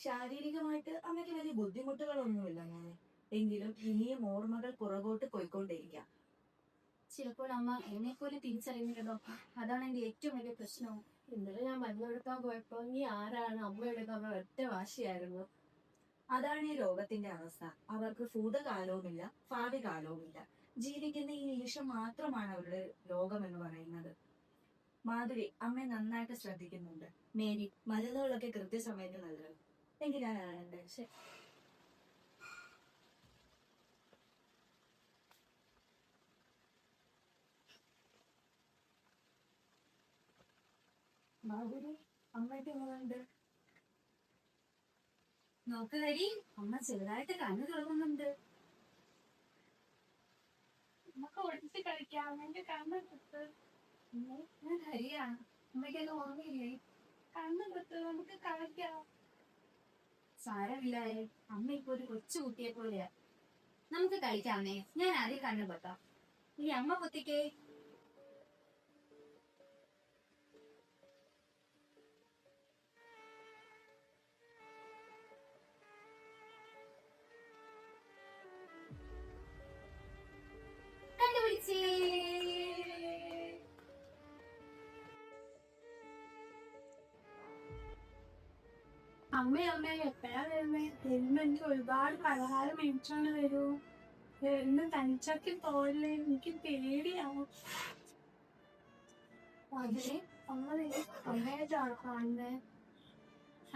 ശാരീരികമായിട്ട് അമ്മയ്ക്ക് വലിയ ബുദ്ധിമുട്ടുകളൊന്നുമില്ല മോനെ. എങ്കിലും ഇനിയും ഓർമ്മകൾ പുറകോട്ട് പോയിക്കൊണ്ടേയിരിക്കാം. ചിലപ്പോൾ അമ്മ എന്നെ പോലും തിരിച്ചറിയുന്നില്ലല്ലോ. അതാണ് എന്റെ ഏറ്റവും വലിയ പ്രശ്നം. ഇന്നലെ ഞാൻ മരുന്നെടുക്കാൻ പോയപ്പോ നീ ആരാണ് അമ്മയുടെ ഒറ്റ വാശിയായിരുന്നു. അതാണ് ഈ ലോകത്തിന്റെ അവസ്ഥ. അവർക്ക് ഭൂതകാലവുമില്ല ഭാവി കാലവുമില്ല. ജീവിക്കുന്ന ഈ നിമിഷം മാത്രമാണ് അവരുടെ ലോകം എന്ന് പറയുന്നത്. മാധുരി അമ്മയെ നന്നായിട്ട് ശ്രദ്ധിക്കുന്നുണ്ട്. മേരി മരുന്നുകളൊക്കെ കൃത്യസമയത്ത് നൽകണം. എങ്കിൽ ഞാൻ ഇറങ്ങട്ടെ. ശരി. മാധുരി അമ്മയ്ക്ക് എങ്ങനെയുണ്ട്? നോക്ക് ഹരി, അമ്മ ചെറുതായിട്ട് കണ്ണു തുറക്കുന്നുണ്ട്. നമുക്ക് ഒളിച്ച് കളിക്കാം. എന്റെ കണ്ണെടുത്ത്. ഞാൻ ഹരിയാണ്. അമ്മയ്ക്കെല്ലാം ഓർമ്മയില്ലേ? കണ്ണെടുത്ത് നമുക്ക് കളിക്കാം. സാരമില്ലാതെ അമ്മ ഇപ്പൊ ഒരു കൊച്ചു കുട്ടിയെ പോലെയാ. നമുക്ക് കളിക്കാമേ. ഞാൻ ആദ്യം കണ്ണു പൊത്താം. ഈ അമ്മ പൊത്തിക്കേ. കണ്ടുപിടിച്ചേ. അമ്മ എപ്പോഴാ വരുന്നേ? എന്നും എനിക്ക് ഒരുപാട് പലഹാരം മേടിച്ചോണ്ട് വരൂ. എന്നും തനിച്ചാക്കി പോയല്ലേ, എനിക്ക് പേടിയാവും. അതിലെ അമ്മയായിട്ടാണ് കാണുന്നത്.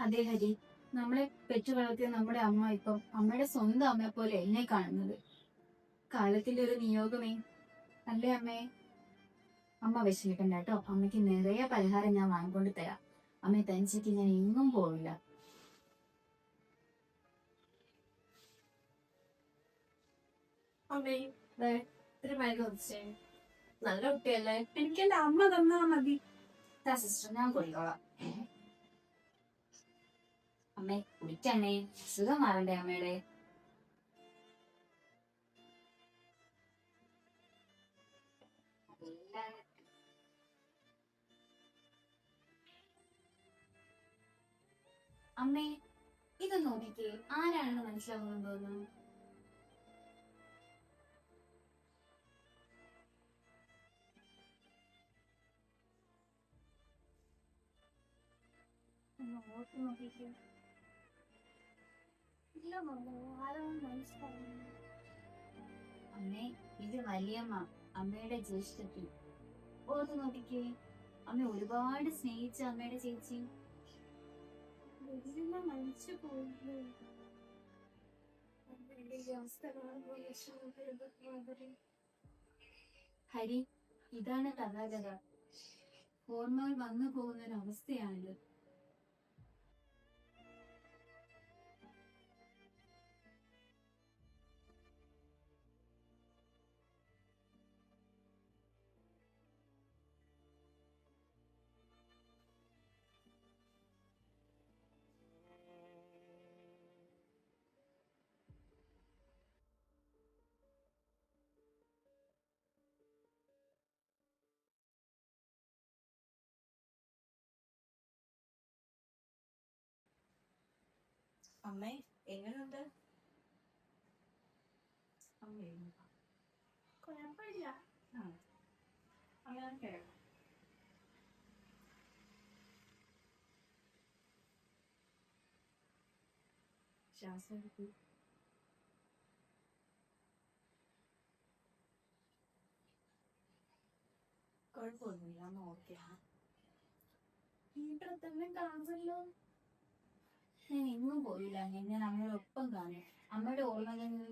അതെ ഹരി, നമ്മളെ പെറ്റു വളർത്തിയ നമ്മുടെ അമ്മ ഇപ്പം അമ്മയുടെ സ്വന്തം അമ്മയെ പോലെ എന്നെ കാണുന്നത്. കാലത്തിന്റെ ഒരു നിയോഗമേ അല്ലേ അമ്മേ? അമ്മ വിഷമിക്കണ്ട കേട്ടോ. അമ്മയ്ക്ക് നിറയെ പലഹാരം ഞാൻ വാങ്ങിക്കൊണ്ട് തരാം. അമ്മയെ തനിച്ചേക്ക് ഞാൻ എങ്ങും പോവില്ല. അമ്മേ ഒരു മരുന്ന് കുടിച്ചേ. നല്ല കുട്ടിയല്ലേ? എനിക്ക് എന്റെ അമ്മ തന്നാ മതി. സിസ്റ്റർ ഞാൻ കൊല്ലോളാം. അമ്മേ കുടിക്കണ്ണേ, സുഖം മാറണ്ടേ അമ്മയുടെ? അമ്മേ ഇത് നോക്കിക്കേ, ആരാണെന്ന് മനസ്സിലാവുന്നു തോന്നുന്നു. നോക്കിക്കേ. ഇല്ല ആരാണെന്ന് മനസ്സിലാവുന്നു. അമ്മേ ഇത് വലിയമ്മ, അമ്മയുടെ ജ്യേഷ്ഠത്തി. ഓർത്ത് നോക്കിക്കേ, അമ്മ ഒരുപാട് സ്നേഹിച്ച അമ്മയുടെ ചേച്ചി. മരിച്ചു പോയില്ലേ? ഹരി, ഇതാണ് കഥാകഥ. ഓർമ്മകൾ വന്നു പോകുന്ന ഒരു അവസ്ഥയാണിത്. അമ്മേ എങ്ങനെയുണ്ട്? കുഴപ്പമില്ല. അങ്ങനെ കേൾക്കാം. ശ്വാസം എടുക്കൂ. കുഴപ്പമൊന്നുമില്ല, അമ്മ ഓക്കെയാണ്. ഇവിടെ തന്നെ കാണുമല്ലോ. ഞാൻ എങ്ങും പോയില്ല. ഞാൻ അമ്മയുടെ ഒപ്പം കാണും. അമ്മയുടെ ഓർമ്മകളിൽ